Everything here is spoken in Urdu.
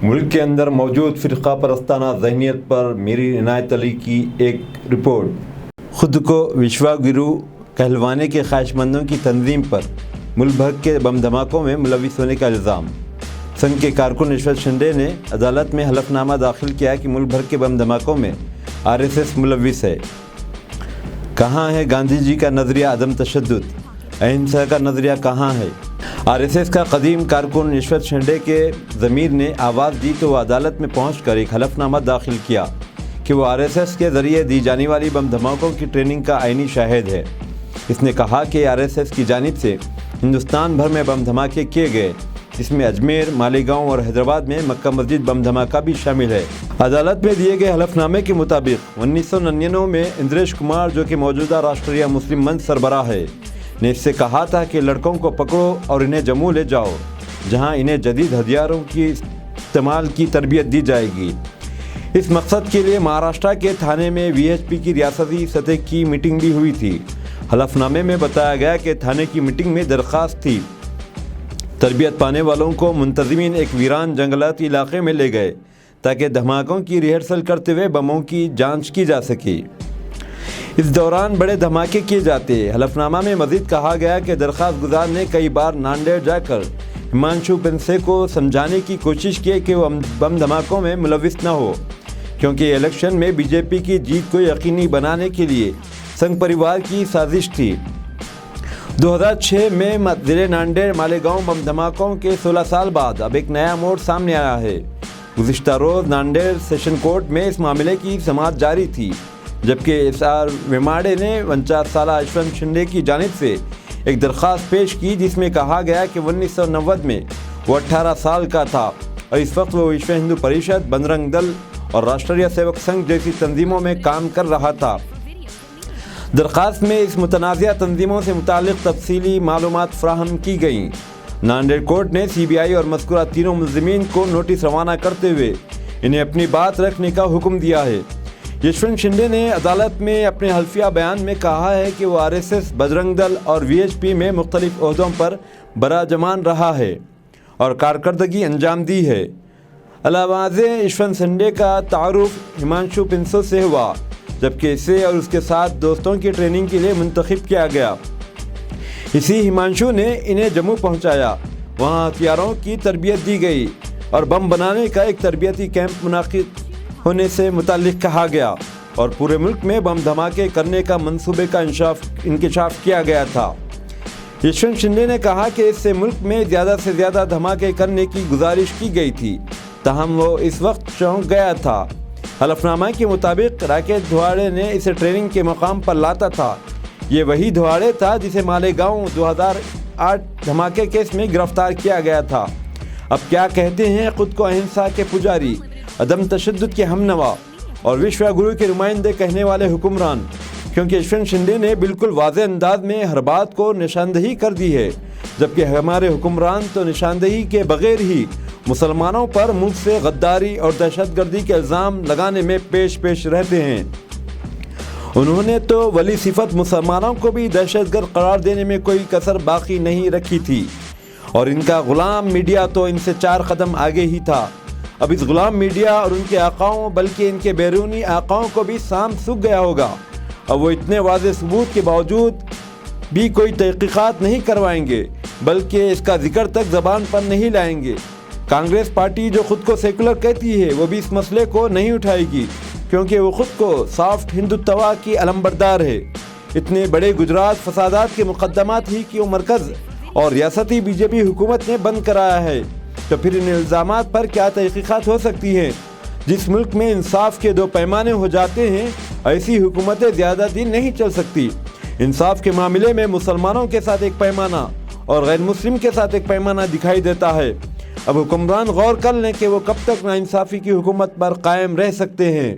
ملک کے اندر موجود فرقہ پرستانہ ذہنیت پر میری عنایت علی کی ایک رپورٹ۔ خود کو وشوا گرو کہلوانے کے خواہش مندوں کی تنظیم پر ملک بھر کے بم دھماکوں میں ملوث ہونے کا الزام۔ سنگھ کے کارکن رشوت شنڈے نے عدالت میں حلف نامہ داخل کیا کہ ملک بھر کے بم دھماکوں میں RSS ملوث ہے۔ کہاں ہے گاندھی جی کا نظریہ عدم تشدد؟ اہنسا کا نظریہ کہاں ہے؟ RSS کا قدیم کارکن رشوت شنڈے کے ضمیر نے آواز دی تو وہ عدالت میں پہنچ کر ایک حلف نامہ داخل کیا کہ وہ RSS کے ذریعے دی جانے والی بم دھماکوں کی ٹریننگ کا عینی شاہد ہے۔ اس نے کہا کہ RSS کی جانب سے ہندوستان بھر میں بم دھماکے کیے گئے، جس میں اجمیر، مالیگاؤں اور حیدرآباد میں مکہ مسجد بم دھماکہ بھی شامل ہے۔ عدالت میں دیے گئے حلف نامے کے مطابق 1999 میں اندریش کمار، جو کہ موجودہ راشٹریہ مسلم منچ سربراہ ہے، نے اس سے کہا تھا کہ لڑکوں کو پکڑو اور انہیں جموں لے جاؤ، جہاں انہیں جدید ہتھیاروں کی استعمال کی تربیت دی جائے گی۔ اس مقصد کے لیے مہاراشٹر کے تھانے میں VHP کی ریاستی سطح کی میٹنگ بھی ہوئی تھی۔ حلف نامے میں بتایا گیا کہ تھانے کی میٹنگ میں درخواست تھی، تربیت پانے والوں کو منتظمین ایک ویران جنگلاتی علاقے میں لے گئے تاکہ دھماکوں کی ریہرسل کرتے ہوئے بموں کی جانچ کی جا سکے۔ اس دوران بڑے دھماکے کیے جاتے۔ حلف نامہ میں مزید کہا گیا کہ درخواست گزار نے کئی بار ناندیڑ جا کر ہمانشو پنسے کو سمجھانے کی کوشش کی کہ وہ بم دھماکوں میں ملوث نہ ہو، کیونکہ الیکشن میں BJP کی جیت کو یقینی بنانے کے لیے سنگھ پریوار کی سازش تھی۔ 2006 میں ضلع ناندیڑ مالیگاؤں بم دھماکوں کے 16 سال بعد اب ایک نیا موڑ سامنے آیا ہے۔ گزشتہ روز ناندیڑ سیشن کورٹ میں اس معاملے کی سماعت جاری تھی، جبکہ SR ویماڑے نے 49 سالہ یشونت شنڈے کی جانب سے ایک درخواست پیش کی، جس میں کہا گیا کہ 1990 میں وہ 18 سال کا تھا اور اس وقت وہ وشو ہندو پریشد، بجرنگ دل اور راشٹریہ سیوک سنگھ جیسی تنظیموں میں کام کر رہا تھا۔ درخواست میں اس متنازعہ تنظیموں سے متعلق تفصیلی معلومات فراہم کی گئیں۔ ناندیڑ کورٹ نے CBI اور مذکورہ تینوں ملزمین کو نوٹس روانہ کرتے ہوئے انہیں اپنی بات رکھنے کا حکم دیا ہے۔ یشونت شنڈے نے عدالت میں اپنے حلفیہ بیان میں کہا ہے کہ وہ RSS، بجرنگ دل اور VHP میں مختلف عہدوں پر براجمان رہا ہے اور کارکردگی انجام دی ہے۔ علاوہ یشونت شنڈے کا تعارف ہمانشو پنسو سے ہوا، جبکہ اسے اور اس کے ساتھ دوستوں کی ٹریننگ کے لیے منتخب کیا گیا۔ اسی ہمانشو نے انہیں جموں پہنچایا، وہاں ہتھیاروں کی تربیت دی گئی اور بم بنانے کا ایک تربیتی کیمپ منعقد ہونے سے متعلق کہا گیا اور پورے ملک میں بم دھماکے کرنے کا منصوبے کا انکشاف کیا گیا تھا۔ یشونت شنڈے نے کہا کہ اس سے ملک میں زیادہ سے زیادہ دھماکے کرنے کی گزارش کی گئی تھی، تاہم وہ اس وقت چونک گیا تھا۔ حلف نامہ کے مطابق راکیش دھواڑے نے اسے ٹریننگ کے مقام پر لاتا تھا۔ یہ وہی دھواڑے تھا جسے مالیگاؤں 2008 دھماکے کیس میں گرفتار کیا گیا تھا۔ اب کیا کہتے ہیں خود کو اہنسا کے پجاری، عدم تشدد کے ہمنوا اور وشوا گرو کے نمائندے کہنے والے حکمران؟ کیونکہ یشونت شنڈے نے بالکل واضح انداز میں ہر بات کو نشاندہی کر دی ہے، جبکہ ہمارے حکمران تو نشاندہی کے بغیر ہی مسلمانوں پر ملک سے غداری اور دہشت گردی کے الزام لگانے میں پیش رہتے ہیں۔ انہوں نے تو ولی صفت مسلمانوں کو بھی دہشت گرد قرار دینے میں کوئی کسر باقی نہیں رکھی تھی، اور ان کا غلام میڈیا تو ان سے 4 قدم آگے ہی تھا۔ اب اس غلام میڈیا اور ان کے آقاؤں، بلکہ ان کے بیرونی آقاؤں کو بھی سام سوکھ گیا ہوگا۔ اب وہ اتنے واضح ثبوت کے باوجود بھی کوئی تحقیقات نہیں کروائیں گے، بلکہ اس کا ذکر تک زبان پر نہیں لائیں گے۔ کانگریس پارٹی جو خود کو سیکولر کہتی ہے، وہ بھی اس مسئلے کو نہیں اٹھائے گی، کیونکہ وہ خود کو سافٹ ہندوتوا کی علمبردار ہے۔ اتنے بڑے گجرات فسادات کے مقدمات ہی کی مرکز اور ریاستی BJP حکومت نے بند کرایا ہے، تو پھر ان الزامات پر کیا تحقیقات ہو سکتی ہیں؟ جس ملک میں انصاف کے 2 پیمانے ہو جاتے ہیں، ایسی حکومتیں زیادہ دن نہیں چل سکتی۔ انصاف کے معاملے میں مسلمانوں کے ساتھ ایک پیمانہ اور غیر مسلم کے ساتھ ایک پیمانہ دکھائی دیتا ہے۔ اب حکمران غور کر لیں کہ وہ کب تک ناانصافی کی حکومت پر قائم رہ سکتے ہیں۔